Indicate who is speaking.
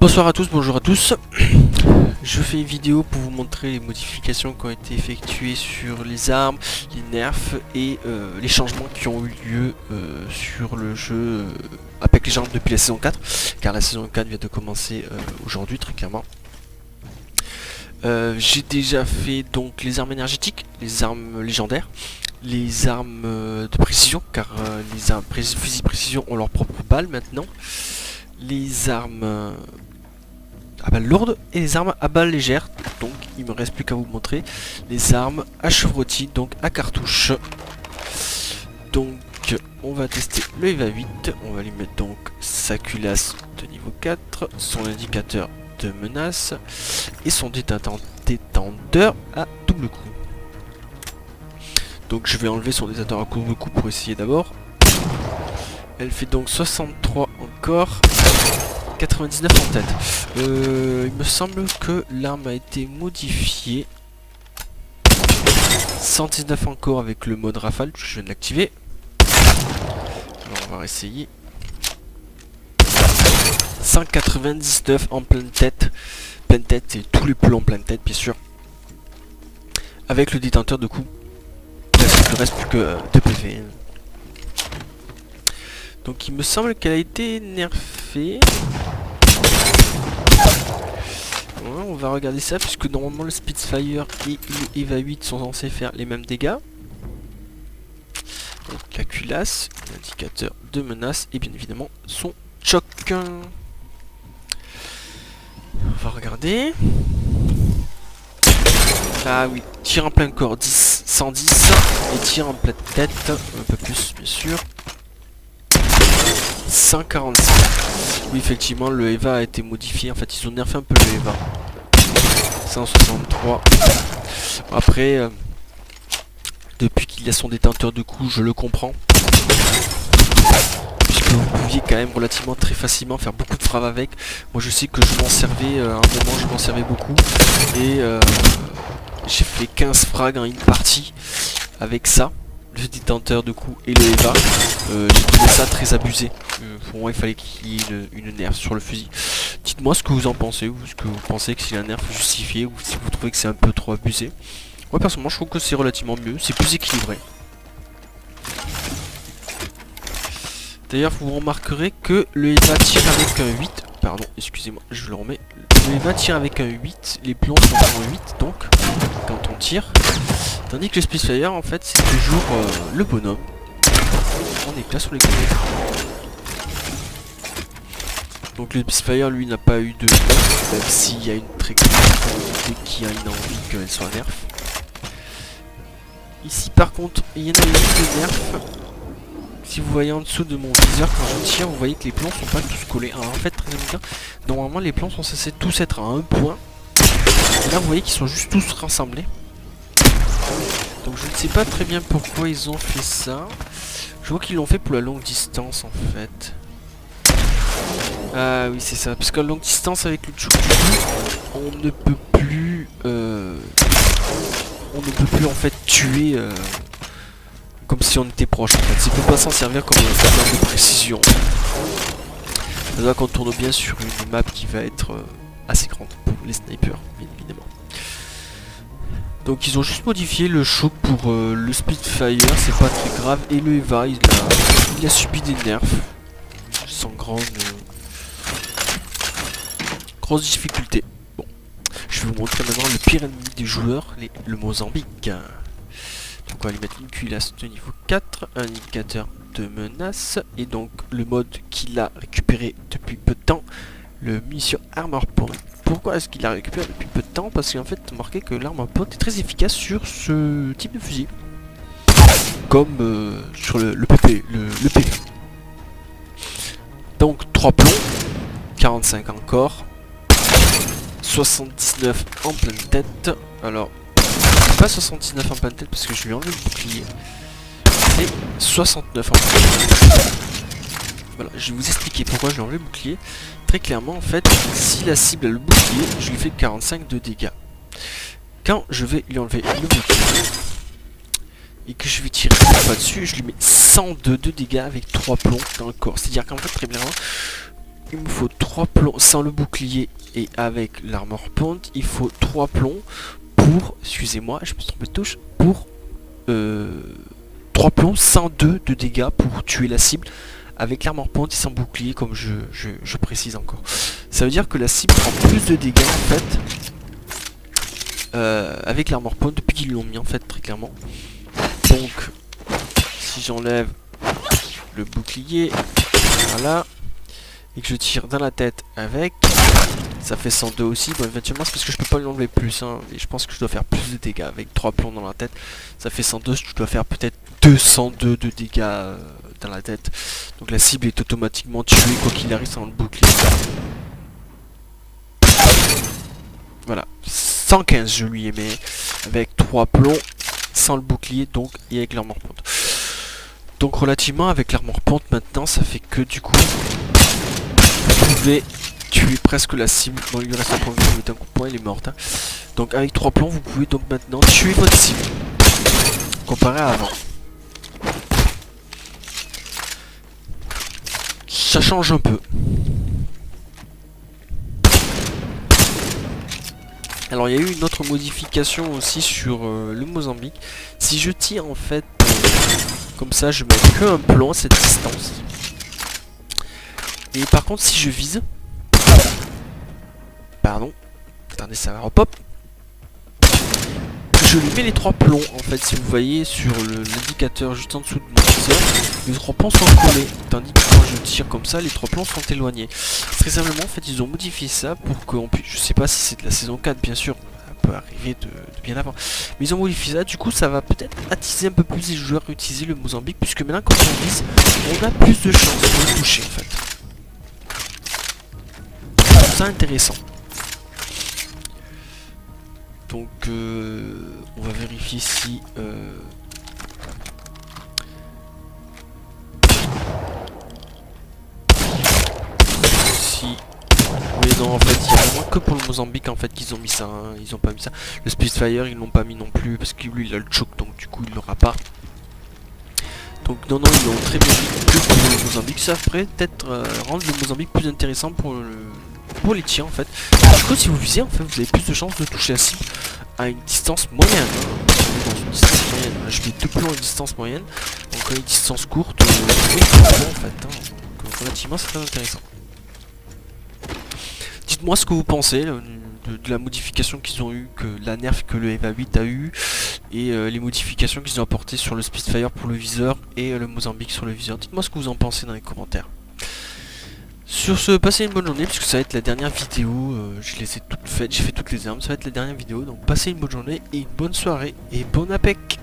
Speaker 1: Bonsoir à tous, bonjour à tous. Je fais une vidéo pour vous montrer les modifications qui ont été effectuées sur les armes, les nerfs et les changements qui ont eu lieu sur le jeu Apex Legends depuis la saison 4, car la saison 4 vient de commencer aujourd'hui très clairement. J'ai déjà fait donc les armes énergétiques, les armes légendaires, les armes de précision, car les armes fusils précision ont leur propre balle maintenant, les armes à balles lourdes et les armes à balles légères. Donc il me reste plus qu'à vous montrer les armes à chevrotis, donc à cartouche. Donc on va tester le EVA 8, on va lui mettre donc sa culasse de niveau 4, son indicateur de menace et son détendeur à double coup. Donc je vais enlever son détendeur à double coup pour essayer d'abord. Elle fait donc 63 encore, 99 en tête. Il me semble que l'arme a été modifiée. 119 encore avec le mode rafale, je viens de l'activer. Alors on va essayer. 199 en pleine tête et tous les plombs en pleine tête bien sûr. Avec le détenteur de coup. Il ne reste plus que 2 PV. Donc il me semble qu'elle a été nerfée. Ouais, on va regarder ça puisque normalement le Spitfire et le EVA 8 sont censés faire les mêmes dégâts. Donc la culasse, l'indicateur de menace et bien évidemment son choc. On va regarder. Ah oui, tir en plein corps 10, 110 et tir en pleine tête, un peu plus bien sûr. 145. Oui effectivement le EVA a été modifié, en fait ils ont nerfé un peu le EVA. 163. Après depuis qu'il a son détenteur de coup je le comprends. Puisque vous pouviez quand même relativement très facilement faire beaucoup de frappes avec. Moi je sais que je m'en servais, à un moment je m'en servais beaucoup. Et j'ai fait 15 frags en une partie avec ça. Le détenteur de coup et le EVA. J'ai trouvé ça très abusé. Pour moi il fallait qu'il y ait une nerf sur le fusil. Dites-moi ce que vous en pensez, ou ce que vous pensez que c'est un nerf justifié, ou si vous trouvez que c'est un peu trop abusé. Moi personnellement je trouve que c'est relativement mieux, c'est plus équilibré. D'ailleurs vous remarquerez que le EVA tire avec un 8. Pardon, excusez-moi, je le remets. Le EVA tire avec un 8, les plombs sont en 8 donc, quand on tire. Tandis que le Spitfire en fait c'est toujours le bonhomme. On éclat sur les côtés. Donc le Spitfire lui n'a pas eu de nerf, même s'il y a une très grande probabilité qu'il y a une envie qu'elle soit nerf. Ici par contre il y en a une de nerf. Si vous voyez en dessous de mon viseur quand je tire, vous voyez que les plombs sont pas tous collés. Alors en fait très bien, normalement les plombs sont censés tous être à un point. Et là vous voyez qu'ils sont juste tous rassemblés. Donc je ne sais pas très bien pourquoi ils ont fait ça. Je vois qu'ils l'ont fait pour la longue distance en fait. Ah oui c'est ça, parce qu'à longue distance avec le choc on ne peut plus en fait tuer comme si on était proche en fait. Ça peut pas s'en servir comme une arme de précision. Ça doit qu'on tourne bien sur une map qui va être assez grande pour les snipers bien évidemment. Donc ils ont juste modifié le choc pour le Spitfire, c'est pas très grave, et le EVA il a subi des nerfs sans grande grosse difficulté. Bon, je vais vous montrer maintenant le pire ennemi des joueurs, le Mozambique. Donc on va lui mettre une culasse de niveau 4, un indicateur de menace, et donc le mode qu'il a récupéré depuis peu de temps, le munition Armor Point. Pourquoi est-ce qu'il a récupéré depuis peu de temps? Parce qu'en fait, remarquez que l'Armor Point est très efficace sur ce type de fusil. Comme sur le PP, le PV. Donc 3 plombs, 45 encore, 79 en pleine tête. Alors, pas 79 en pleine tête parce que je lui ai enlevé le bouclier. Et 69 en pleine tête. Voilà, je vais vous expliquer pourquoi je lui ai enlevé le bouclier. Très clairement, en fait, si la cible a le bouclier, je lui fais 45 de dégâts. Quand je vais lui enlever le bouclier et que je vais tirer une fois dessus, je lui mets 102 de dégâts avec 3 plombs dans le corps. C'est-à-dire qu'en fait, très bien, il me faut 3 plombs sans le bouclier et avec l'armor point, il faut 3 plombs pour, excusez-moi, je me suis trompé de touche, pour 3 plombs sans 2 de dégâts pour tuer la cible avec l'armor point et sans bouclier, comme je précise encore. Ça veut dire que la cible prend plus de dégâts en fait avec l'armor point depuis qu'ils l'ont mis en fait, très clairement. Donc si j'enlève le bouclier, voilà, et que je tire dans la tête avec, ça fait 102 aussi. Bon, éventuellement c'est parce que je peux pas l'enlever plus, hein, et je pense que je dois faire plus de dégâts avec 3 plombs dans la tête. Ça fait 102, je dois faire peut-être 202 de dégâts dans la tête. Donc la cible est automatiquement tuée quoi qu'il arrive sans le bouclier. Voilà, 115 je lui ai mis avec 3 plombs sans le bouclier, donc, et avec l'armor point. Donc relativement avec l'armor point maintenant, ça fait que du coup vous pouvez tuer presque la cible. Bon, il lui reste un point de vie, vous mettez un coup de poing, il est mort, hein. Donc avec 3 plombs vous pouvez donc maintenant tuer votre cible comparé à avant. Ça change un peu. Alors il y a eu une autre modification aussi sur le Mozambique. Si je tire en fait comme ça, je mets que un plomb à cette distance. Et par contre si je vise, pardon, attendez, ça va repop. Je lui mets les 3 plombs en fait, si vous voyez sur l'indicateur juste en dessous de mon viseur, les 3 plombs sont collés, tandis que quand je tire comme ça, les 3 plombs sont éloignés. Très simplement en fait ils ont modifié ça pour qu'on puisse, je sais pas si c'est de la saison 4 bien sûr, ça peut arriver de bien avant, mais ils ont modifié ça, du coup ça va peut-être attiser un peu plus les joueurs à utiliser le Mozambique, puisque maintenant quand on vise, on a plus de chances de le toucher en fait. C'est intéressant. Donc on va vérifier si oui, non, en fait il y a vraiment que pour le Mozambique en fait qu'ils ont mis ça, hein. Ils ont pas mis ça. Le Spitfire ils l'ont pas mis non plus parce que lui il a le choke, donc du coup il l'aura pas. Donc non, ils l'ont très bien mis que pour le Mozambique. Ça ferait peut-être rendre le Mozambique plus intéressant pour les tirs en fait. Du coup si vous visez en fait vous avez plus de chances de toucher la cible à une distance moyenne, hein. Si on est dans une distance moyenne, là, je mets 2 plombs à une distance moyenne, donc à une distance courte, oui, en fait, hein. Donc relativement c'est très intéressant. Dites-moi ce que vous pensez de la modification qu'ils ont eu, que la nerf que le EVA 8 a eu, et les modifications qu'ils ont apportées sur le Spitfire pour le viseur et le Mozambique sur le viseur. Dites-moi ce que vous en pensez dans les commentaires. Sur ce, passez une bonne journée, puisque ça va être la dernière vidéo, je les ai toutes faites, j'ai fait toutes les armes, ça va être la dernière vidéo, donc passez une bonne journée et une bonne soirée, et bon APEC.